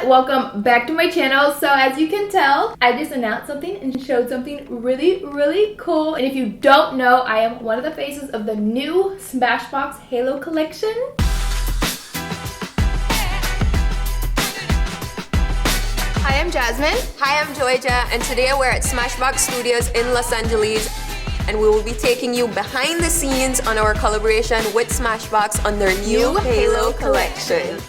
everyone, welcome back to my channel. So as you can tell, I just announced something and showed something really cool. And if you don't know, I am one of the faces of the new Smashbox Halo collection. Hi, I'm Jasmine. Hi, I'm Georgia, and today we're at Smashbox Studios in Los Angeles, and we will be taking you behind the scenes on our collaboration with Smashbox on their new Halo collection.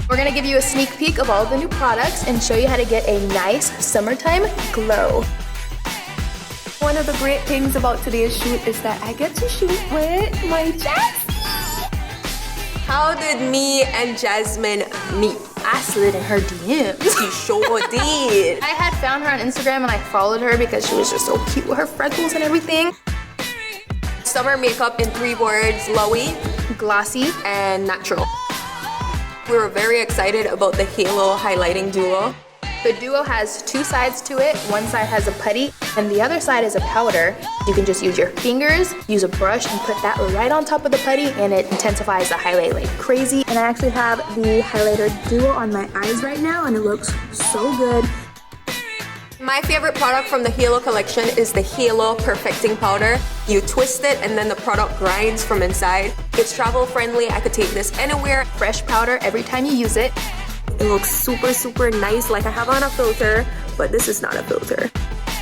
We're gonna give you a sneak peek of all the new products and show you how to get a nice summertime glow. One of the great things about today's shoot is that I get to shoot with my Jasmine. How did me and Jasmine meet? I slid in her DMs. You sure did. I had found her on Instagram and I followed her because she was just so cute with her freckles and everything. Summer makeup in 3 words: glowy, Glossy, and natural. We were very excited about the Halo highlighting duo. The duo has 2 sides to it. One side has a putty and the other side is a powder. You can just use your fingers, use a brush, and put that right on top of the putty, and it intensifies the highlight like crazy. And I actually have the highlighter duo on my eyes right now and it looks so good. My favorite product from the Halo collection is the Halo Perfecting Powder. You twist it and then the product grinds from inside. It's travel friendly, I could take this anywhere. Fresh powder every time you use it. It looks super nice, like I have on a filter, but this is not a filter.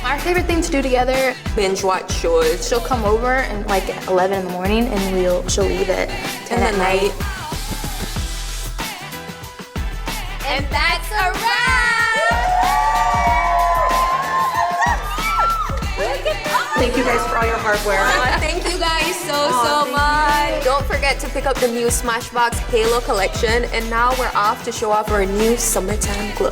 Our favorite thing to do together, Binge watch shows. she'll come over and like at 11 in the morning and she'll leave at 10 at night. And that's a wrap! Thank you guys for all your hard work. Thank you guys so much. Don't forget to pick up the new Smashbox Halo collection, and now we're off to show off our new summertime glow.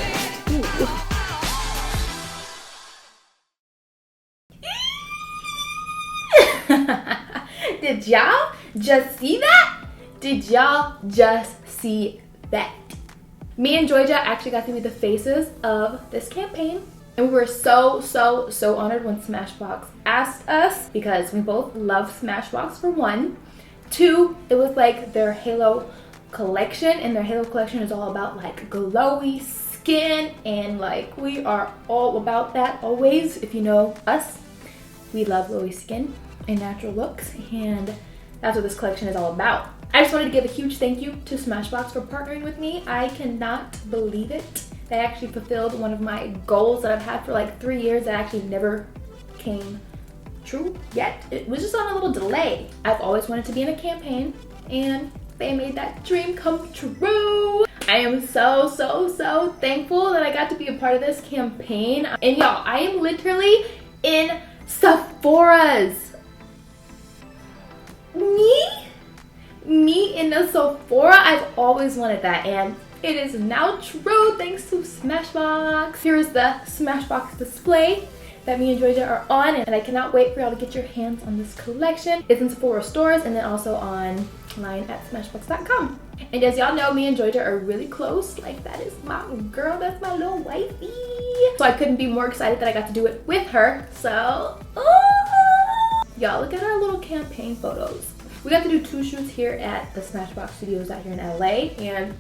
Did y'all just see that? Did y'all just see that? Me and Georgia actually got to be the faces of this campaign. And we were so honored when Smashbox asked us, because we both love Smashbox for one. 2, it was like their Halo collection, and their Halo collection is all about like glowy skin, and like we are all about that always. If you know us, we love glowy skin and natural looks, and that's what this collection is all about. I just wanted to give a huge thank you to Smashbox for partnering with me. I cannot believe it. They actually fulfilled one of my goals that I've had for like 3 years that actually never came true yet. It was just on a little delay. I've always wanted to be in a campaign, and they made that dream come true. I am so thankful that I got to be a part of this campaign. And y'all, I am literally in Sephora's. Me in the Sephora. I've always wanted that, and it is now true thanks to Smashbox. Here's the Smashbox display that me and Georgia are on, and I cannot wait for y'all to get your hands on this collection. It's in Sephora stores and then also online at smashbox.com. And as y'all know, me and Georgia are really close. Like, that is my girl, that's my little wifey. So I couldn't be more excited that I got to do it with her. So, y'all, look at our little campaign photos. We got to do 2 shoots here at the Smashbox Studios out here in LA, and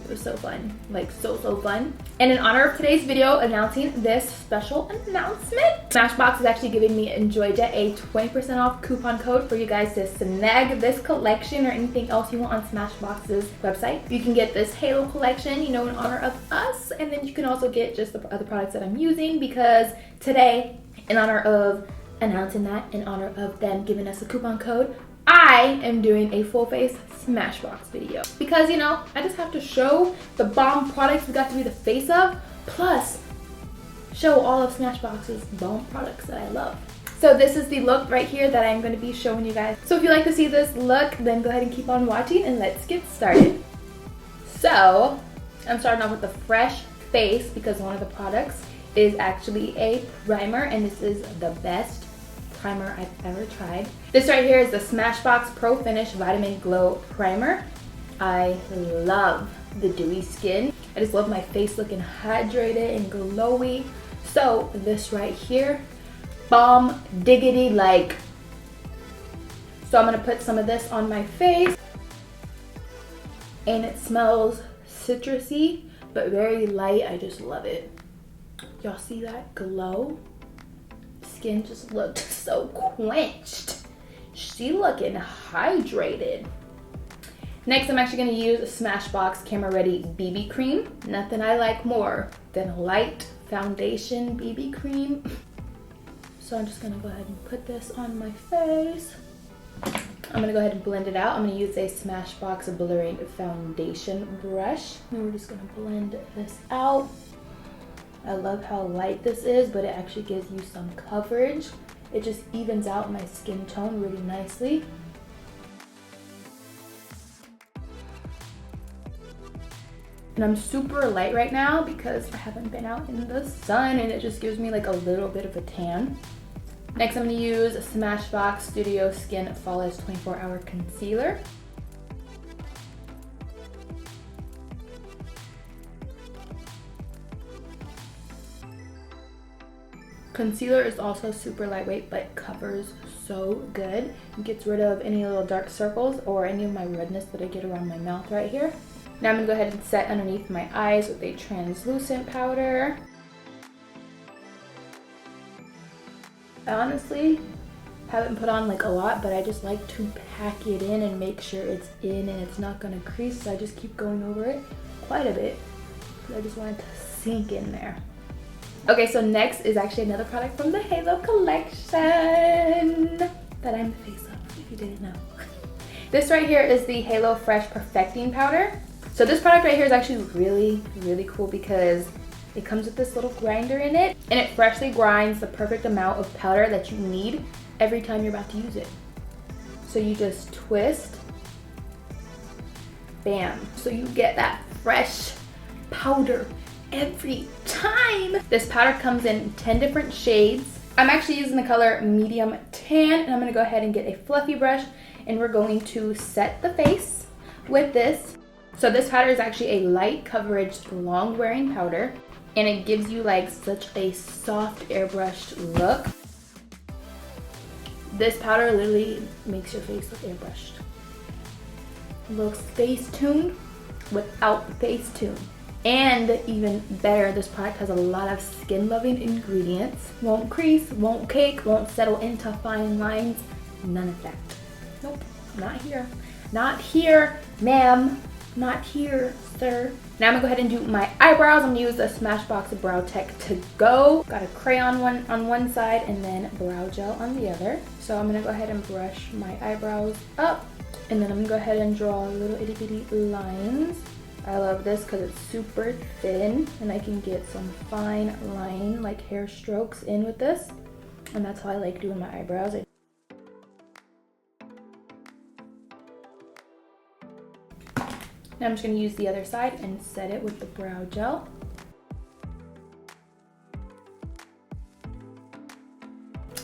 it was so fun, like so fun. And in honor of today's video announcing this special announcement, Smashbox is actually giving me and Georgia a 20% off coupon code for you guys to snag this collection or anything else you want on Smashbox's website. You can get this Halo collection, you know, in honor of us, and then you can also get just the other products that I'm using, because today, in honor of announcing that, in honor of them giving us a coupon code, I am doing a full face Smashbox video, because, you know, I just have to show the bomb products we got to be the face of, plus show all of Smashbox's bomb products that I love. So this is the look right here that I'm going to be showing you guys. So if you like to see this look, then go ahead and keep on watching, and let's get started. So I'm starting off with the fresh face, because one of the products is actually a primer, and this is the best primer I've ever tried. This right here is the Smashbox Photo Finish Vitamin Glow Primer. I love the dewy skin. I just love my face looking hydrated and glowy. So this right here, bomb diggity like. So I'm gonna put some of this on my face, and it smells citrusy, but very light. I just love it. Y'all see that glow? Skin just looked so quenched. She looking hydrated. Next, I'm actually gonna use Smashbox Camera Ready BB Cream. Nothing I like more than a light foundation BB cream. So I'm just gonna go ahead and put this on my face. I'm gonna go ahead and blend it out. I'm gonna use a Smashbox blurring foundation brush. And we're just gonna blend this out. I love how light this is, but it actually gives you some coverage. It just evens out my skin tone really nicely. And I'm super light right now because I haven't been out in the sun, and it just gives me like a little bit of a tan. Next, I'm gonna use Smashbox Studio Skin Flawless 24-Hour Concealer. Concealer is also super lightweight, but covers so good. It gets rid of any little dark circles or any of my redness that I get around my mouth right here. Now I'm gonna go ahead and set underneath my eyes with a translucent powder. I honestly haven't put on like a lot, but I just like to pack it in and make sure it's in and it's not gonna crease, so I just keep going over it quite a bit because I just want it to sink in there. Okay, so next is actually another product from the Halo collection that I'm the face of, if you didn't know. This right here is the Halo Fresh Perfecting Powder. So this product right here is actually really cool because it comes with this little grinder in it, and it freshly grinds the perfect amount of powder that you need every time you're about to use it. So you just twist, bam. So you get that fresh powder every time. This powder comes in 10 different shades. I'm actually using the color medium tan, and I'm gonna go ahead and get a fluffy brush, and we're going to set the face with this. So this powder is actually a light coverage, long wearing powder, and it gives you like such a soft airbrushed look. This powder literally makes your face look airbrushed. It looks face tuned without the face tune. And even better, this product has a lot of skin loving ingredients. Won't crease, won't cake, won't settle into fine lines. None of that. Nope, not here. Not here, ma'am. Not here, sir. Now I'm gonna go ahead and do my eyebrows. I'm gonna use the Smashbox Brow Tech to go. Got a crayon one on one side and then brow gel on the other. So I'm gonna go ahead and brush my eyebrows up, and then I'm gonna go ahead and draw little itty bitty lines. I love this because it's super thin and I can get some fine line like hair strokes in with this, and that's how I like doing my eyebrows. Now I'm just going to use the other side and set it with the brow gel.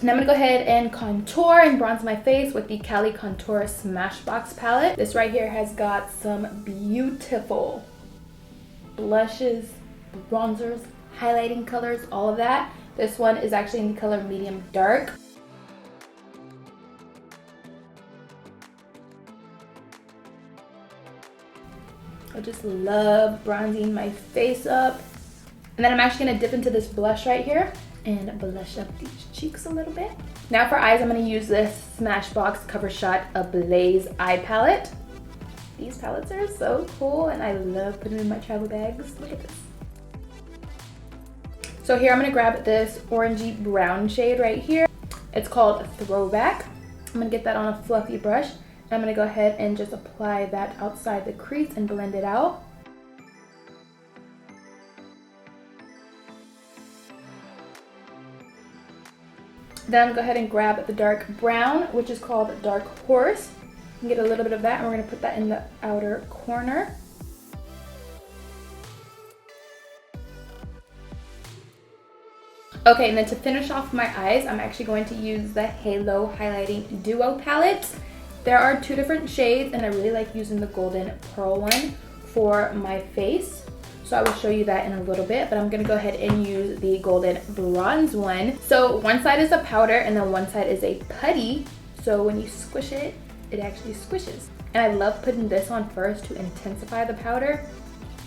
Now I'm going to go ahead and contour and bronze my face with the Cali Contour Smashbox palette. This right here has got some beautiful blushes, bronzers, highlighting colors, all of that. This one is actually in the color medium dark. I just love bronzing my face up. And then I'm actually gonna dip into this blush right here and blush up these cheeks a little bit. Now for eyes, I'm gonna use this Smashbox Cover Shot Ablaze eye palette. These palettes are so cool and I love putting them in my travel bags. Look at this. So here I'm gonna grab this orangey brown shade right here. It's called Throwback. I'm gonna get that on a fluffy brush. I'm gonna go ahead and just apply that outside the crease and blend it out. Then I'm gonna go ahead and grab the dark brown, which is called Dark Horse, and get a little bit of that, and we're gonna put that in the outer corner. Okay, and then to finish off my eyes, I'm actually going to use the Halo Highlighting Duo palette. There are two different shades, and I really like using the Golden Pearl one for my face. So I will show you that in a little bit, but I'm gonna go ahead and use the Golden Bronze one. So one side is a powder and then one side is a putty. So when you squish it, it actually squishes. And I love putting this on first to intensify the powder.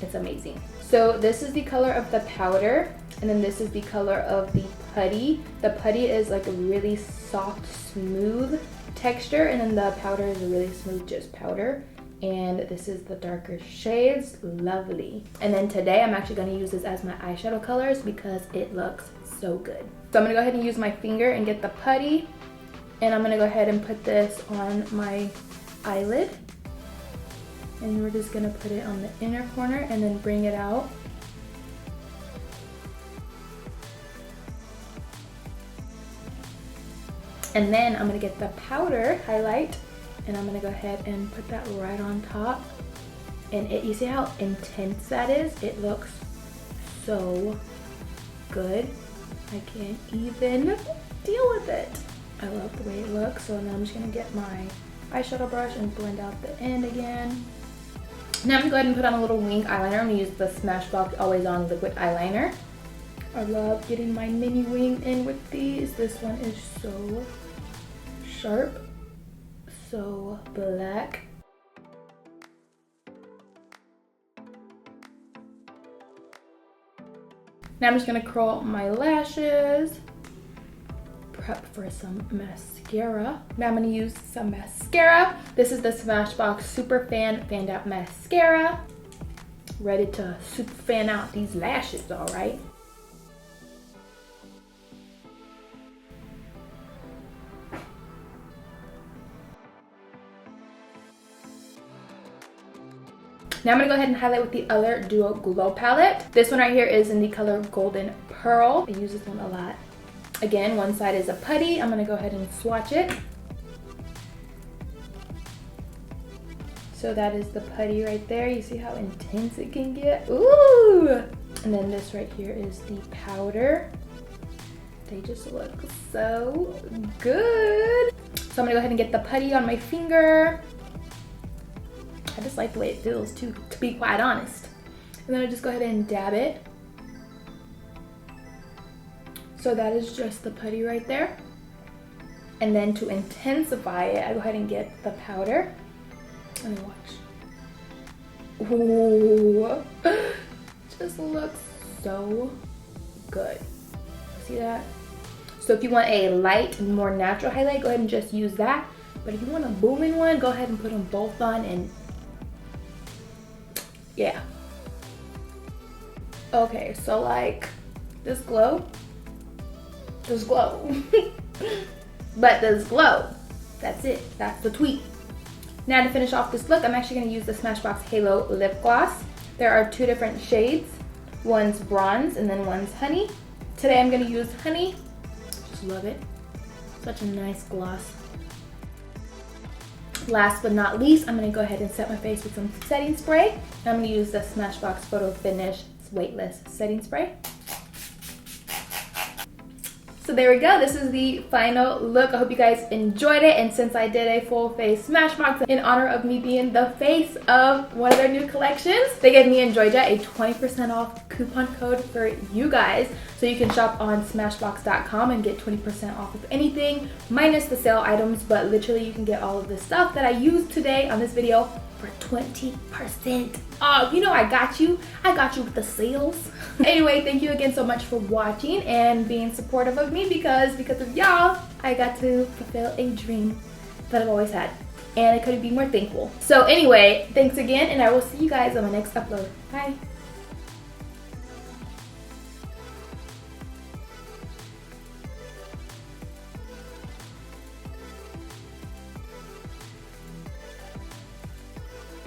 It's amazing. So this is the color of the powder, and then this is the color of the putty. The putty is like a really soft, smooth texture, and then the powder is a really smooth, just powder. And this is the darker shades. Lovely. And then today I'm actually going to use this as my eyeshadow colors because it looks so good. So I'm going to go ahead and use my finger and get the putty, and I'm going to go ahead and put this on my eyelid, and we're just going to put it on the inner corner and then bring it out. And then I'm going to get the powder highlight, and I'm going to go ahead and put that right on top. And you see how intense that is? It looks so good. I can't even deal with it. I love the way it looks. So now I'm just going to get my eyeshadow brush and blend out the end again. Now I'm going to go ahead and put on a little wing eyeliner. I'm going to use the Smashbox Always on liquid eyeliner. I love getting my mini wing in with these. This one is so sharp, so black. Now I'm just going to curl my lashes. Prep for some mascara. Now I'm going to use some mascara. This is the Smashbox Super Fanned Out Mascara. Ready to super fan out these lashes, alright? Now I'm going to go ahead and highlight with the Eylure Duo Glow Palette. This one right here is in the color Golden Pearl. I use this one a lot. Again, one side is a putty. I'm going to go ahead and swatch it. So that is the putty right there. You see how intense it can get? Ooh! And then this right here is the powder. They just look so good. So I'm going to go ahead and get the putty on my finger. I just like the way it feels too, to be quite honest. And then I just go ahead and dab it. So that is just the putty right there. And then to intensify it, I go ahead and get the powder. And watch. Ooh, just looks so good. See that? So if you want a light and more natural highlight, go ahead and just use that. But if you want a booming one, go ahead and put them both on and yeah. Okay, so like this glow, but this glow, that's it, that's the tweet. Now to finish off this look, I'm actually going to use the Smashbox Halo lip gloss. There are two different shades. One's bronze and then one's honey. Today I'm going to use honey. Just love it. Such a nice gloss. Last but not least, I'm going to go ahead and set my face with some setting spray. I'm going to use the Smashbox Photo Finish Weightless setting spray. So there we go. This is the final look. I hope you guys enjoyed it. And since I did a full face Smashbox in honor of me being the face of one of their new collections, they gave me and Joyja a 20% off coupon code for you guys. So you can shop on Smashbox.com and get 20% off of anything, minus the sale items. But literally you can get all of the stuff that I used today on this video for 20% off. You know I got you. I got you with the sales. Anyway, thank you again so much for watching and being supportive of me because of y'all, I got to fulfill a dream that I've always had. And I couldn't be more thankful. So anyway, thanks again, and I will see you guys on my next upload. Bye.